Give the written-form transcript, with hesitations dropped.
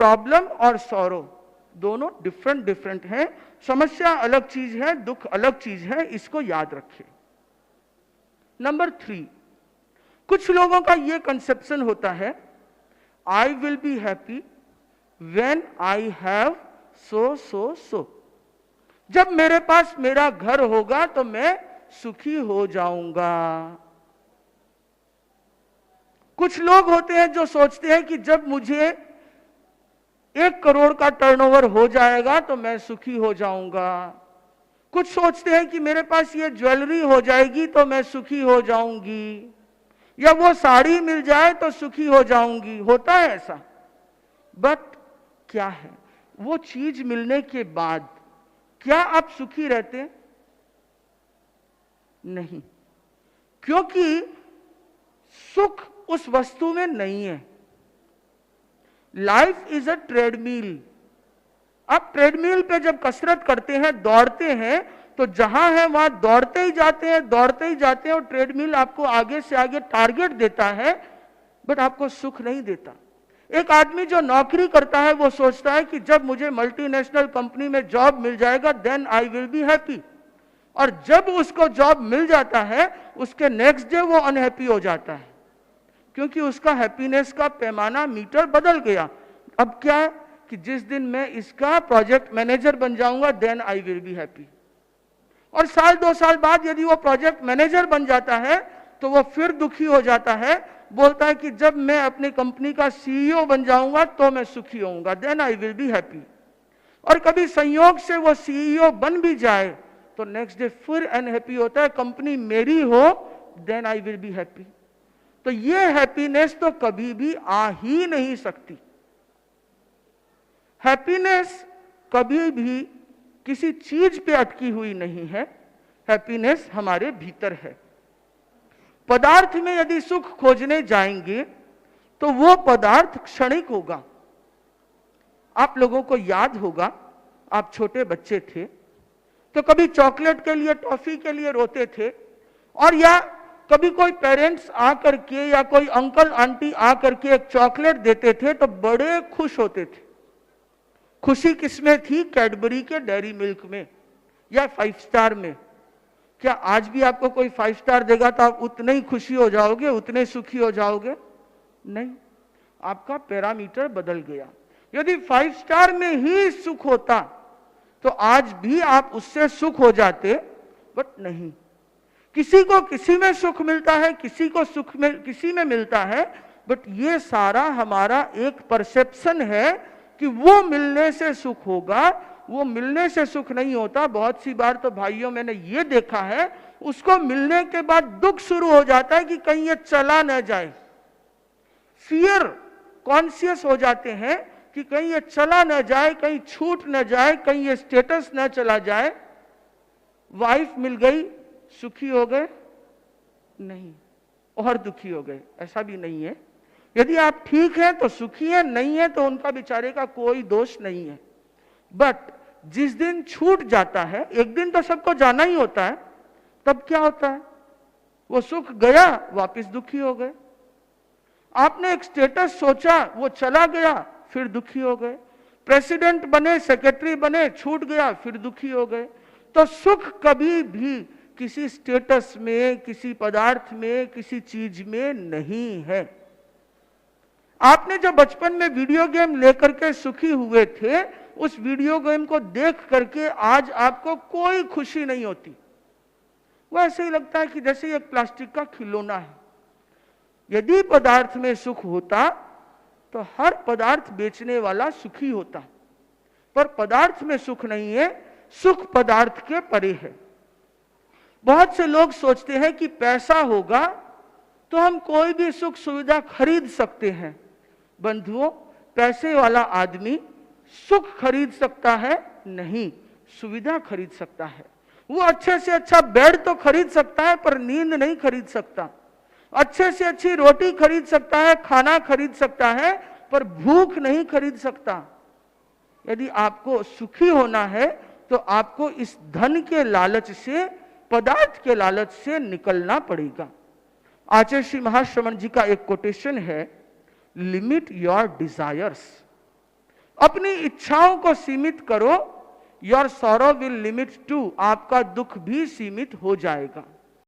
Problem और sorrow दोनों different different हैं। समस्या अलग चीज है, दुख अलग चीज है, इसको याद रखें। नंबर 3, कुछ लोगों का यह कंसेप्शन होता है, आई will be happy when I have so. जब मेरे पास मेरा घर होगा तो मैं सुखी हो जाऊंगा। कुछ लोग होते हैं जो सोचते हैं कि जब मुझे 1 करोड़ का टर्नओवर हो जाएगा तो मैं सुखी हो जाऊंगा। कुछ सोचते हैं कि मेरे पास ये ज्वेलरी हो जाएगी तो मैं सुखी हो जाऊंगी, या वो साड़ी मिल जाए तो सुखी हो जाऊंगी। होता है ऐसा। बट क्या है, वो चीज मिलने के बाद क्या आप सुखी रहते? नहीं, क्योंकि सुख उस वस्तु में नहीं है। Life is a treadmill. आप ट्रेडमिल पे जब कसरत करते हैं, दौड़ते हैं, तो जहां है वहां दौड़ते ही जाते हैं, दौड़ते ही जाते हैं, और ट्रेडमिल आपको आगे से आगे टारगेट देता है, बट आपको सुख नहीं देता। एक आदमी जो नौकरी करता है वो सोचता है कि जब मुझे मल्टीनेशनल कंपनी में जॉब मिल जाएगा then I will be happy, और जब उसको जॉब मिल जाता है उसके नेक्स्ट डे वो अनहैप्पी हो जाता है, क्योंकि उसका हैप्पीनेस का पैमाना, मीटर बदल गया। अब क्या है कि जिस दिन मैं इसका प्रोजेक्ट मैनेजर बन जाऊंगा then I will be happy, और साल 2 साल बाद यदि वो प्रोजेक्ट मैनेजर बन जाता है तो वो फिर दुखी हो जाता है, बोलता है कि जब मैं अपनी कंपनी का सीईओ बन जाऊंगा तो मैं सुखी होऊंगा, then I will be happy. और कभी संयोग से वो सीईओ बन भी जाए तो नेक्स्ट डे फिर अनहैप्पी होता है, कंपनी मेरी हो then I will be happy. तो ये हैप्पीनेस तो कभी भी आ ही नहीं सकती। हैप्पीनेस कभी भी किसी चीज पे अटकी हुई नहीं है, हैप्पीनेस हमारे भीतर है। पदार्थ में यदि सुख खोजने जाएंगे तो वो पदार्थ क्षणिक होगा। आप लोगों को याद होगा, आप छोटे बच्चे थे तो कभी चॉकलेट के लिए, टॉफी के लिए रोते थे, और या कभी कोई पेरेंट्स आकर के या कोई अंकल आंटी आकर के एक चॉकलेट देते थे तो बड़े खुश होते थे। खुशी किसमें थी? कैडबरी के डेयरी मिल्क में या 5 स्टार में। क्या आज भी आपको कोई 5 स्टार देगा तो आप उतने ही खुशी हो जाओगे, उतने सुखी हो जाओगे? नहीं, आपका पैरामीटर बदल गया। यदि 5 स्टार में ही सुख होता तो आज भी आप उससे सुख हो जाते, बट नहीं। किसी को किसी में सुख मिलता है, किसी को सुख में किसी में मिलता है, बट ये सारा हमारा एक परसेप्शन है कि वो मिलने से सुख होगा, वो मिलने से सुख नहीं होता। बहुत सी बार तो भाइयों मैंने ये देखा है, उसको मिलने के बाद दुख शुरू हो जाता है कि कहीं ये चला न जाए। फियर कॉन्शियस हो जाते हैं कि कहीं ये चला न जाए, कहीं छूट न जाए, कहीं ये स्टेटस न चला जाए। वाइफ मिल गई, सुखी हो गए? नहीं, और दुखी हो गए? ऐसा भी नहीं है। यदि आप ठीक हैं तो सुखी हैं, नहीं है तो उनका बेचारे का कोई दोष नहीं है। बट जिस दिन छूट जाता है, एक दिन तो सबको जाना ही होता है, तब क्या होता है? वो सुख गया, वापस दुखी हो गए। आपने एक स्टेटस सोचा, वो चला गया, फिर दुखी हो गए। प्रेसिडेंट बने, सेक्रेटरी बने, छूट गया, फिर दुखी हो गए। तो सुख कभी भी किसी स्टेटस में, किसी पदार्थ में, किसी चीज में नहीं है। आपने जो बचपन में वीडियो गेम लेकर के सुखी हुए थे, उस वीडियो गेम को देख करके आज आपको कोई खुशी नहीं होती। वो ऐसे ही लगता है कि जैसे एक प्लास्टिक का खिलौना है। यदि पदार्थ में सुख होता तो हर पदार्थ बेचने वाला सुखी होता, पर पदार्थ में सुख नहीं है, सुख पदार्थ के परे है। बहुत से लोग सोचते हैं कि पैसा होगा तो हम कोई भी सुख सुविधा खरीद सकते हैं। बंधुओं, पैसे वाला आदमी सुख खरीद सकता है? नहीं, सुविधा खरीद सकता है। वो अच्छे से अच्छा बेड तो खरीद सकता है, पर नींद नहीं खरीद सकता। अच्छे से अच्छी रोटी खरीद सकता है, खाना खरीद सकता है, पर भूख नहीं खरीद सकता। यदि आपको सुखी होना है तो आपको इस धन के लालच से, पदार्थ के लालच से निकलना पड़ेगा। आचार्य श्री महाश्रवण जी का एक कोटेशन है, लिमिट योर डिजायर्स। अपनी इच्छाओं को सीमित करो, your sorrow will limit to, आपका दुख भी सीमित हो जाएगा।